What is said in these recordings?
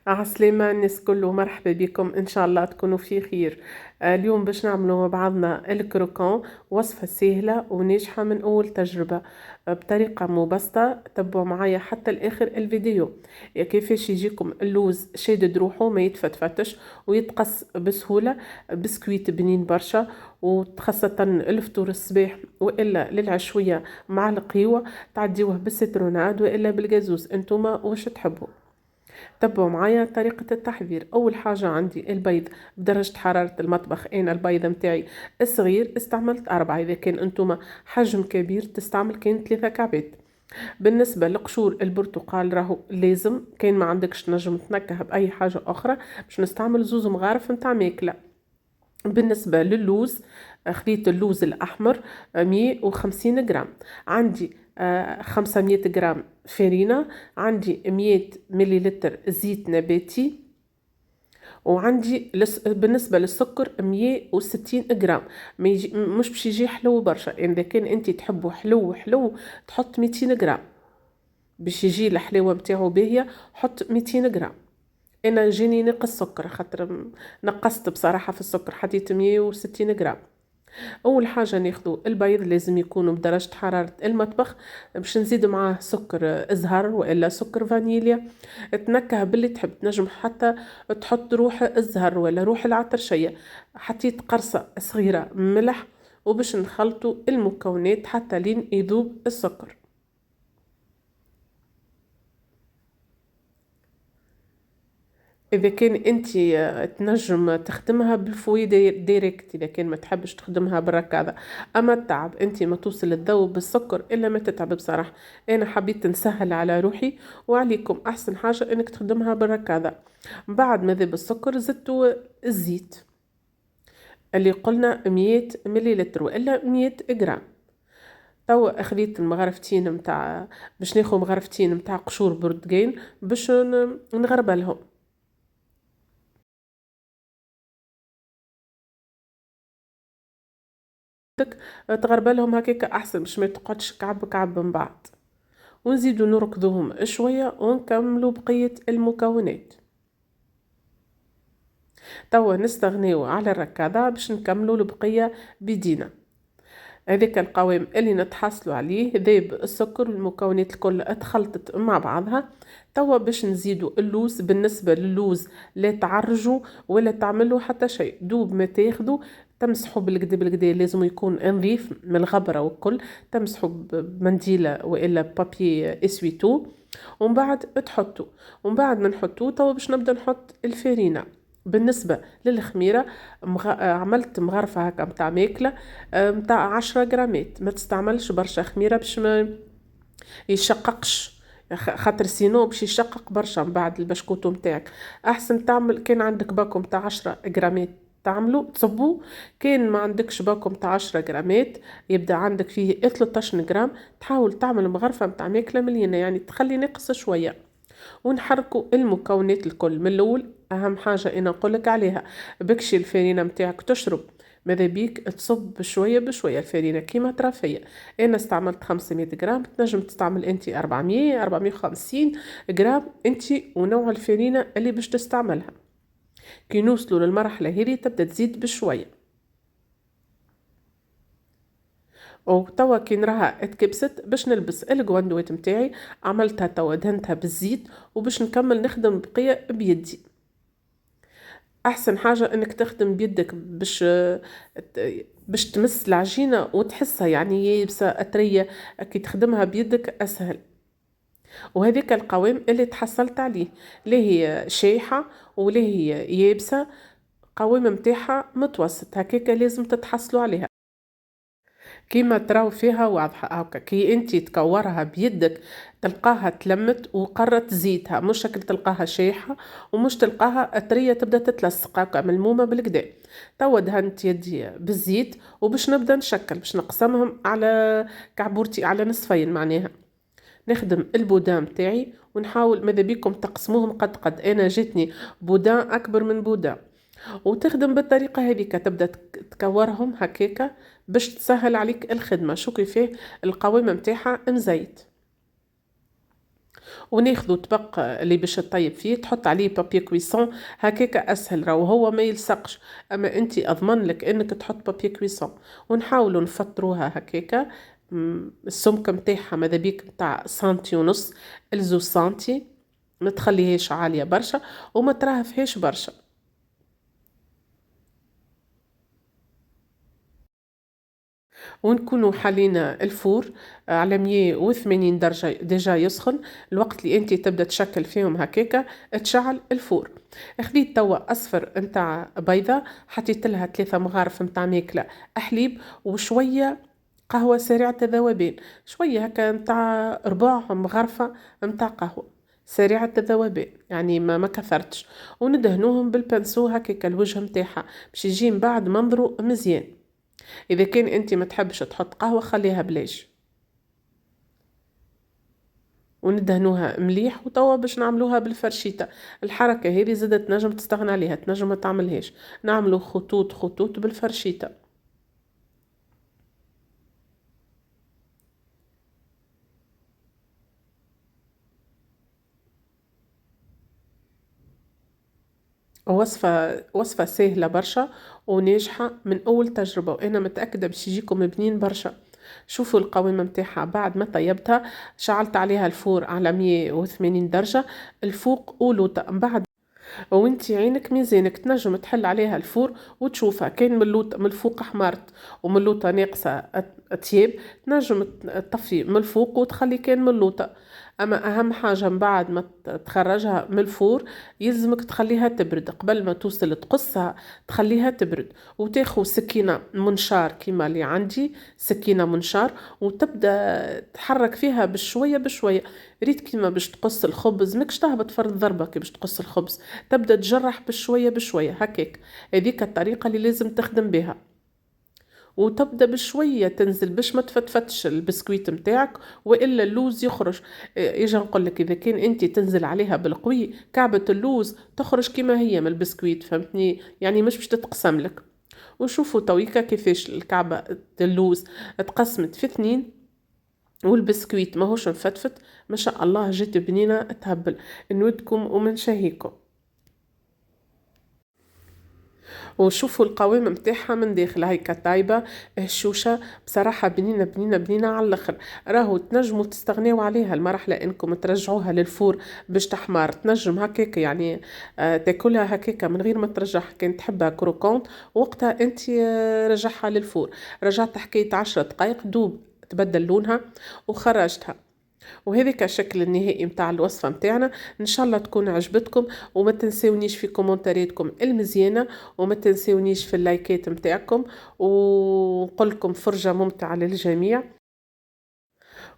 عسلامة الناس كله، مرحبا بكم. إن شاء الله تكونوا في خير. اليوم باش نعملوا مع بعضنا الكروكون، وصفة سهلة وناجحة من أول تجربة، بطريقة مبسطة. تبعوا معايا حتى الآخر الفيديو. كيفاش يجيكم اللوز شادد روحه ما يتفتفتش ويتقص بسهولة. بسكويت بنين برشا، وخاصة الفطور الصباح وإلا للعشوية مع القهوة. تعديوه بالستروناد وإلا بالجازوز، انتوما واش تحبوا. تبعوا معايا طريقة التحضير. أول حاجة عندي البيض بدرجة حرارة المطبخ. أنا البيض متاعي الصغير استعملت 4، إذا كان أنتم حجم كبير تستعمل كان 3 كعبات. بالنسبة لقشور البرتقال راهو لازم، كان ما عندكش تنجم تنكه بأي حاجة أخرى، باش نستعمل زوز مغارف متاع ماكلة. بالنسبة للوز، خليط اللوز الأحمر 150 جرام. عندي 500 جرام فرينة. عندي 100 مليلتر زيت نباتي. وعندي بالنسبة للسكر 160 جرام. ما يجي مش باش يجي حلو برشا، يعني إذا كان أنت تحبه حلو حلو تحط 200 جرام. باش يجي الحلاوة متاعو باهية حط 200 جرام. انا جيني نقص سكر، خاطر نقصت بصراحه في السكر، حطيت 160 جرام. اول حاجه ناخذوا البيض، لازم يكونوا بدرجه حراره المطبخ. باش نزيد معاه سكر زهر والا سكر فانيليا. تنكه باللي تحب، تنجم حتى تحط روح الزهر ولا روح العطرشيه. حطيت قرصه صغيره ملح، وباش نخلطوا المكونات حتى لين يذوب السكر. اذا كان انت تنجم تخدمها بالفوي ديريكت، اذا كان ما تحبش تخدمها بالركاضه. اما التعب انت ما توصل الذوب بالسكر الا ما تتعب بصراحه. انا حبيت نسهل على روحي وعليكم، احسن حاجه انك تخدمها بالركاضه. بعد ما ذاب السكر زدتوا الزيت اللي قلنا 100 مليلتر والا 100 جرام. توا خليت المغرفتين متاع، باش ناخذ مغرفتين متاع قشور برتقين باش نغربلهم. تغربلهم هكاك احسن باش ما تقعدش كعب كعب من بعض. ونزيدو نركضوهم شويه ونكملوا بقيه المكونات. توا نستغنيو على الركاضه باش نكملوا البقيه بيدينا. هذاك القوام اللي نتحصلوا عليه ذاب السكر والمكونات الكل اتخلطت مع بعضها. توا باش نزيدوا اللوز. بالنسبة للوز لا تعرجوا ولا تعملوا حتى شيء، دوب ما تاخذوا تمسحوا بالكدا بالكدا، لازم يكون نظيف من الغبرة والكل. تمسحوا بمنديلة والا بابي اسويتو، ومن بعد تحطوا. ومن بعد ما نحطوه توا باش نبدا نحط الفرينة. بالنسبة للخميرة، عملت مغرفة هكا متاع ماكلة متاع 10 جرامات. ما تستعملش برشا خميرة باش ما يشققش، خاطر سينو باش يشقق برشا من بعد البشكوتو متاعك. احسن تعمل كان عندك باكو متاع 10 جرامات تعملوا تصبوه. كان ما عندكش باكو متاع 10 جرامات يبدا عندك فيه 13 جرام. تحاول تعمل مغرفة متاع ماكلة مليانة، يعني تخلي نقص شوية. ونحركوا المكونات الكل من الاول. اهم حاجه انا نقولك عليها، بكشي الفرينه متاعك تشرب، ماذا بيك تصب بشويه بشويه الفرينه كيما طرافيه. انا استعملت 500 جرام، تنجم تستعمل انت 400 450 جرام انت ونوع الفرينه اللي باش تستعملها. كي نوصلوا للمرحله هذه تبدا تزيد بشويه. وتوا كي نراها اتكبست باش نلبس الجواندوات متاعي. عملتها توا دهنتها بالزيت، وباش نكمل نخدم بقية بيدي. احسن حاجة انك تخدم بيدك باش تمس العجينة وتحسها يعني يابسة أطرية. كي تخدمها بيدك اسهل. وهذيك القوام اللي تحصلت عليه، لا هي شايحة ولا هي يابسة، قوام متاعها متوسط هكاك لازم تتحصلوا عليها. كيما تراو فيها واضحة هكا، كي انتي تكورها بيدك تلقاها تلمت وقرت زيتها، مش هكا تلقاها شايحة ومش تلقاها أطرية تبدا تتلصق هكا ملمومة بالكدا. توا دهنت يدي بالزيت وباش نبدا نشكل، باش نقسمهم على كعبورتي على نصفين معناها. نخدم البودان متاعي ونحاول ماذا بيكم تقسموهم قد قد. انا جاتني بودان اكبر من بودان، وتخدم بالطريقة هذيك تبدأ تكورهم هكاكا باش تسهل عليك الخدمة. شو كيفاه القوام متاعها مزيت. وناخدو طبق اللي باش تطيب فيه تحط عليه بابي كويسون، هكاكا اسهل راهو هو ما يلصقش. اما انت اضمن لك انك تحط بابي كويسون. ونحاولوا نفطروها هكاكا. السمك متاعها ماذا بيك متاع سنتي ونص الزو سنتي، ما تخليهاش عالية برشا وما ترهفهاش برشا. ونكونوا حالين الفور على 180 درجة ديجا يسخن. الوقت اللي انت تبدا تشكل فيهم هكاكا تشعل الفور. خديت توا اصفر نتاع بيضة، حطيت لها 3 مغارف نتاع ماكلة حليب وشوية قهوة سريعة الذوبان، شوية هكا نتاع ربع مغرفة نتاع قهوة سريعة الذوبان، يعني ما كثرتش. وندهنوهم بالبنسو هكاكا الوجه متاعها باش يجي من بعد منظره مزيان. اذا كان انت ما تحبش تحط قهوة خليها بلاش. وندهنوها مليح. وتوا باش نعملوها بالفرشيطة. الحركة هذه زادت تنجم تستغنى عليها، تنجم ما تعملهاش. نعملو خطوط خطوط بالفرشيطة. وصفة سهلة برشا وناجحة من أول تجربة، وأنا متأكدة باش يجيكم بنين برشا. شوفوا القوامة متاعها بعد ما طيبتها. شعلت عليها الفور على 180 درجة الفوق ولوطة من بعد. وانتي عينك ميزانك تنجم تحل عليها الفور وتشوفها كان من الفوق حمارت ومن اللوطة ناقصة أطياب، تنجم تطفي من الفوق وتخلي كان من اللوطة. أما أهم حاجة من بعد ما تخرجها من الفور يلزمك تخليها تبرد قبل ما توصل تقصها، تخليها تبرد. وتاخو سكينة منشار كيما اللي عندي، سكينة منشار، وتبدأ تحرك فيها بشوية بشوية. ريت كيما باش تقص الخبز ماكش تهبط فرد ضربة كي باش تقص الخبز، تبدأ تجرح بشوية بشوية هكاك. هذيك الطريقة اللي لازم تخدم بها. وتبدا بشويه تنزل باش ما تفتفتش البسكويت متاعك والا اللوز يخرج. اجا نقول لك اذا كان انت تنزل عليها بالقوي كعبه اللوز تخرج كما هي من البسكويت، فهمتني؟ يعني مش باش تتقسم لك. وشوفوا تويكا كيفاش الكعبه اللوز اتقسمت في 2 والبسكويت ماهوش مفتفت. ما شاء الله جت بنينه تهبل. نودكم ومن شهيكم. وشوفوا القوام متاعها من داخل هيك طايبة هشوشة بصراحة، بنينة بنينة بنينة على الاخر. راهو تنجموا تستغنيوا عليها المرحلة انكم ترجعوها للفور باش تحمار. تنجم هكاك يعني تاكلها هكاك من غير ما ترجعها. كان تحبها كروكونت وقتها انت رجعها للفور. رجعت حكاية 10 دقائق دوب تبدل لونها وخرجتها. وهذاك الشكل النهائي متاع الوصفة متاعنا. ان شاء الله تكون عجبتكم، وما تنسونيش في كومنتارياتكم المزيانة، وما تنسونيش في اللايكات متاعكم، وقلكم فرجة ممتعة للجميع.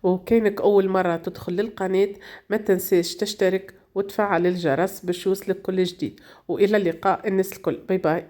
وكانك اول مرة تدخل للقناة ما تنساش تشترك وتفعل الجرس باش يوصلك كل جديد. والى اللقاء الناس الكل، باي باي.